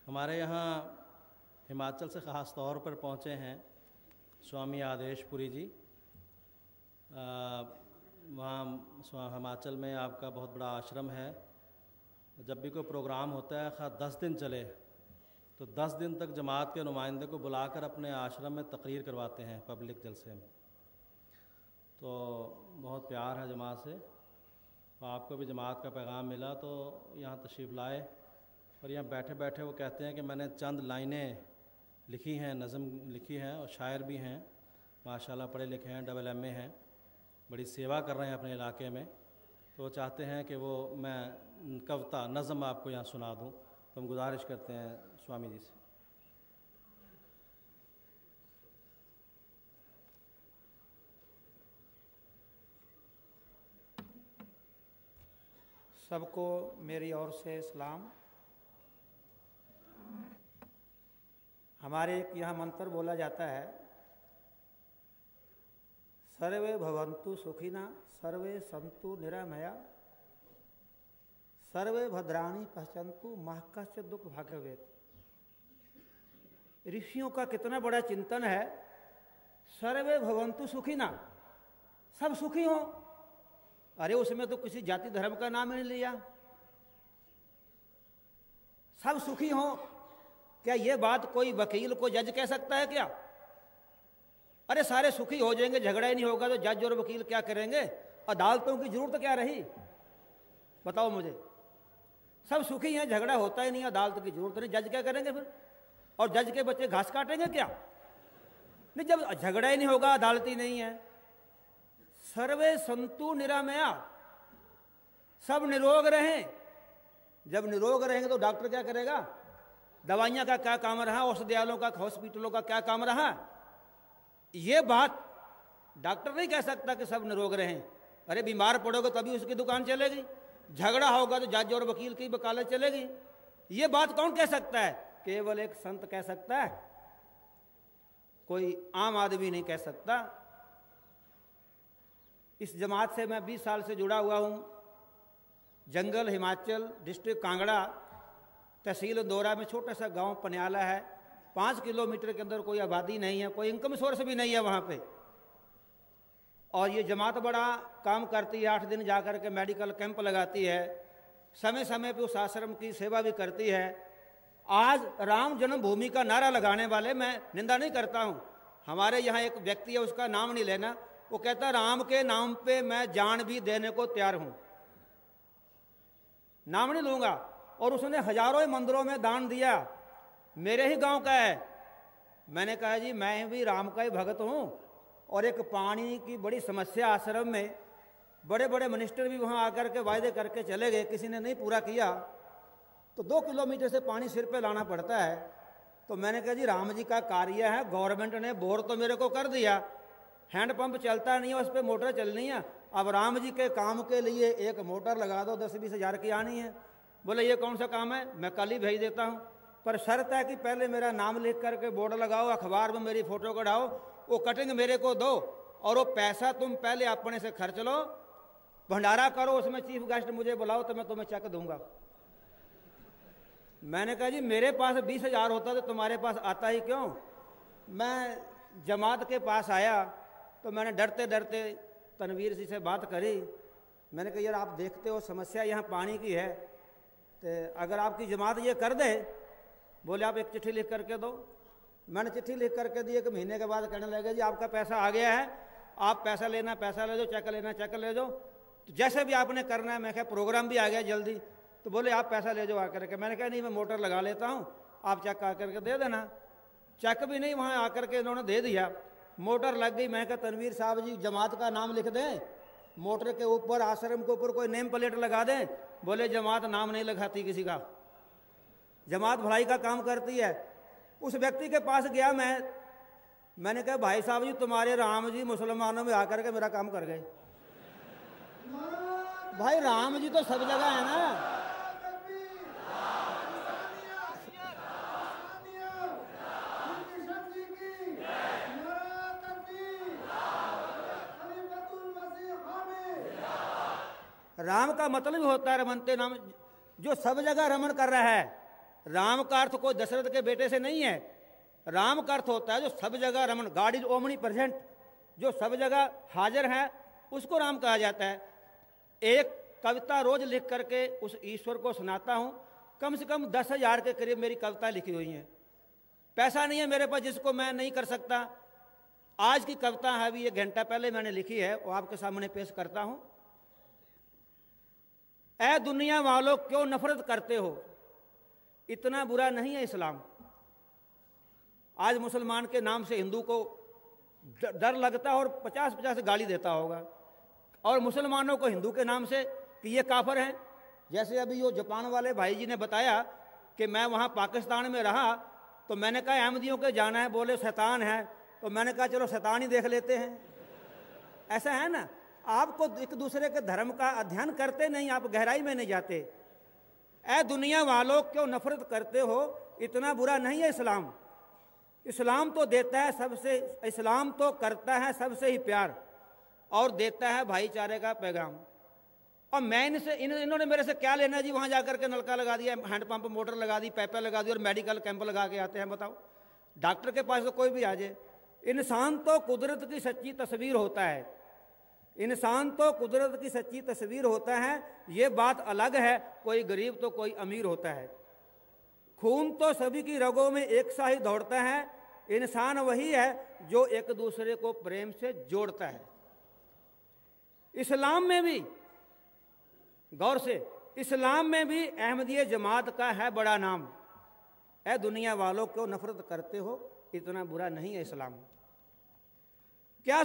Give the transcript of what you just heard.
हमारे यहाँ हिमाचल से ख़ास तौर पर पहुँचे हैं स्वामी आदेशपुरी जी। वहाँ हिमाचल में आपका बहुत बड़ा आश्रम है। जब भी कोई प्रोग्राम होता है खा 10 दिन चले तो 10 दिन तक जमात के नुमाइंदे को बुलाकर अपने आश्रम में तकरीर करवाते हैं पब्लिक जलसे में। तो बहुत प्यार है जमात से। आपको भी जमात का पैगाम मिला तो यहाँ तशरीफ़ लाए और यहाँ बैठे बैठे वो कहते हैं कि मैंने चंद लाइनें लिखी हैं, नज़म लिखी हैं और शायर भी हैं माशाल्लाह, पढ़े लिखे हैं, AA हैं, बड़ी सेवा कर रहे हैं अपने इलाके में। तो वो चाहते हैं कि वो मैं कविता नज़म आपको यहाँ सुना दूँ। तो हम गुजारिश करते हैं स्वामी जी से। सबको मेरी ओर से सलाम। हमारे यहाँ मंत्र बोला जाता है, सर्वे भवन्तु सुखिना सर्वे सन्तु निरामया सर्वे भद्राणि पश्यन्तु माह कश्चित् दुख भाग्यवेत्। ऋषियों का कितना बड़ा चिंतन है, सर्वे भवन्तु सुखिना, सब सुखी हो। अरे उसमें तो किसी जाति धर्म का नाम ही नहीं लिया, सब सुखी हो। क्या ये बात कोई वकील को जज कह सकता है क्या? अरे सारे सुखी हो जाएंगे, झगड़ा ही नहीं होगा तो जज और वकील क्या करेंगे? अदालतों की जरूरत क्या रही, बताओ मुझे। सब सुखी हैं, झगड़ा होता ही नहीं, अदालत की जरूरत नहीं, जज क्या करेंगे फिर? और जज के बच्चे घास काटेंगे क्या? नहीं, जब झगड़ा ही नहीं होगा, अदालत ही नहीं है। सर्वे संतु निरामया, सब निरोग रहें। जब निरोग रहेंगे तो डॉक्टर क्या करेगा? दवाइयां का क्या काम रहा, औषधालयों का, हॉस्पिटलों का क्या काम रहा? ये बात डॉक्टर नहीं कह सकता कि सब निरोग रहें। अरे बीमार पड़ोगे तभी उसकी दुकान चलेगी, झगड़ा होगा तो जज और वकील की वकालत चलेगी। ये बात कौन कह सकता है? केवल एक संत कह सकता है, कोई आम आदमी नहीं कह सकता। इस जमात से मैं 20 साल से जुड़ा हुआ हूँ। जंगल हिमाचल, डिस्ट्रिक्ट कांगड़ा, तहसील इंदौरा में छोटा सा गांव पनियाला है। 5 किलोमीटर के अंदर कोई आबादी नहीं है, कोई इनकम सोर्स भी नहीं है वहाँ पे। और ये जमात बड़ा काम करती है, 8 दिन जाकर के मेडिकल कैंप लगाती है, समय समय पे उस आश्रम की सेवा भी करती है। आज राम जन्मभूमि का नारा लगाने वाले, मैं निंदा नहीं करता हूँ, हमारे यहाँ एक व्यक्ति है, उसका नाम नहीं लेना, वो कहता राम के नाम पे मैं जान भी देने को तैयार हूँ, नाम नहीं लूँगा। और उसने हजारों मंदिरों में दान दिया, मेरे ही गांव का है। मैंने कहा जी मैं भी राम का ही भगत हूँ। और एक पानी की बड़ी समस्या आश्रम में, बड़े बड़े मिनिस्टर भी वहाँ आकर के वायदे करके चले गए, किसी ने नहीं पूरा किया, तो 2 किलोमीटर से पानी सिर पे लाना पड़ता है। तो मैंने कहा जी राम जी का कार्य है, गवर्नमेंट ने बोर तो मेरे को कर दिया, हैंडपंप चलता नहीं है, उस पर मोटर चलनी है, अब राम जी के काम के लिए एक मोटर लगा दो, 10-20 हज़ार की आनी है। बोले ये कौन सा काम है, मैं कल ही भेज देता हूँ, पर शर्त है कि पहले मेरा नाम लिख करके बोर्ड लगाओ, अखबार में मेरी फोटो कढ़ाओ, वो कटिंग मेरे को दो, और वो पैसा तुम पहले अपने से खर्च लो, भंडारा करो, उसमें चीफ गेस्ट मुझे बुलाओ तो मैं तुम्हें चेक दूंगा। मैंने कहा जी मेरे पास 20 हज़ार होता तो तुम्हारे पास आता ही क्यों। मैं जमात के पास आया तो मैंने डरते डरते तनवीर जी से बात करी। मैंने कहा यार आप देखते हो समस्या यहाँ पानी की है, तो अगर आपकी जमात ये कर दे। बोले आप एक चिट्ठी लिख करके दो। मैंने चिट्ठी लिख करके दी, 1 महीने के बाद कहने लगे जी आपका पैसा आ गया है, आप पैसा लेना पैसा ले दो, चेक लेना चेक ले दो, तो जैसे भी आपने करना है। मैं कहा प्रोग्राम भी आ गया जल्दी, तो बोले आप पैसा ले जाओ आकर के। मैंने कहा नहीं मैं मोटर लगा लेता हूँ, आप चेक आकर के दे देना। चेक भी नहीं वहाँ आकर के इन्होंने दे दिया, मोटर लग गई। मैं कहा तनवीर साहब जी जमात का नाम लिख दें, मोटर के ऊपर आश्रम के ऊपर कोई नेम प्लेट लगा दें। बोले जमात नाम नहीं लगाती किसी का, जमात भलाई का काम करती है। उस व्यक्ति के पास गया मैंने कहा भाई साहब जी तुम्हारे राम जी मुसलमानों में आकर के मेरा काम कर गए। भाई राम जी तो सब जगह है ना। राम का मतलब होता है रमनते नाम, जो सब जगह रमन कर रहा है। राम का अर्थ कोई दशरथ के बेटे से नहीं है। राम का अर्थ होता है जो सब जगह Raman, God is omni present, जो सब जगह हाजिर है, उसको राम कहा जाता है। एक कविता रोज लिख करके उस ईश्वर को सुनाता हूं। कम से कम 10,000 के करीब मेरी कविता लिखी हुई हैं। पैसा नहीं है मेरे पास जिसको मैं नहीं कर सकता। आज की कविता है, अभी 1 घंटा पहले मैंने लिखी है, वो आपके सामने पेश करता हूं। ऐ दुनिया वालों क्यों नफरत करते हो, इतना बुरा नहीं है इस्लाम। आज मुसलमान के नाम से हिंदू को डर लगता है और 50-50 गाली देता होगा, और मुसलमानों को हिंदू के नाम से कि ये काफर हैं। जैसे अभी वो जापान वाले भाई जी ने बताया कि मैं वहाँ पाकिस्तान में रहा तो मैंने कहा अहमदियों के जाना है, बोले शैतान है, तो मैंने कहा चलो शैतान ही देख लेते हैं। ऐसा है ना, आपको एक दूसरे के धर्म का अध्ययन करते नहीं, आप गहराई में नहीं जाते। ऐ दुनिया वालों क्यों नफरत करते हो, इतना बुरा नहीं है इस्लाम। इस्लाम तो देता है सबसे, इस्लाम तो करता है सबसे ही प्यार और देता है भाईचारे का पैगाम। और मैं इन्होंने मेरे से क्या लेना जी, वहाँ जाकर के नलका लगा दिया, हैंडपंप मोटर लगा दी, पाइपें लगा दी और मेडिकल कैंप लगा के आते हैं। बताओ, डॉक्टर के पास तो कोई भी आ जाए। इंसान तो कुदरत की सच्ची तस्वीर होता है, इंसान तो कुदरत की सच्ची तस्वीर होता है। ये बात अलग है, कोई गरीब तो कोई अमीर होता है। खून तो सभी की रगों में एक सा ही दौड़ता है, इंसान वही है जो एक दूसरे को प्रेम से जोड़ता है। इस्लाम में भी, गौर से, इस्लाम में भी अहमदिया जमात का है बड़ा नाम। ऐ दुनिया वालों क्यों नफरत करते हो, इतना बुरा नहीं है इस्लाम। क्या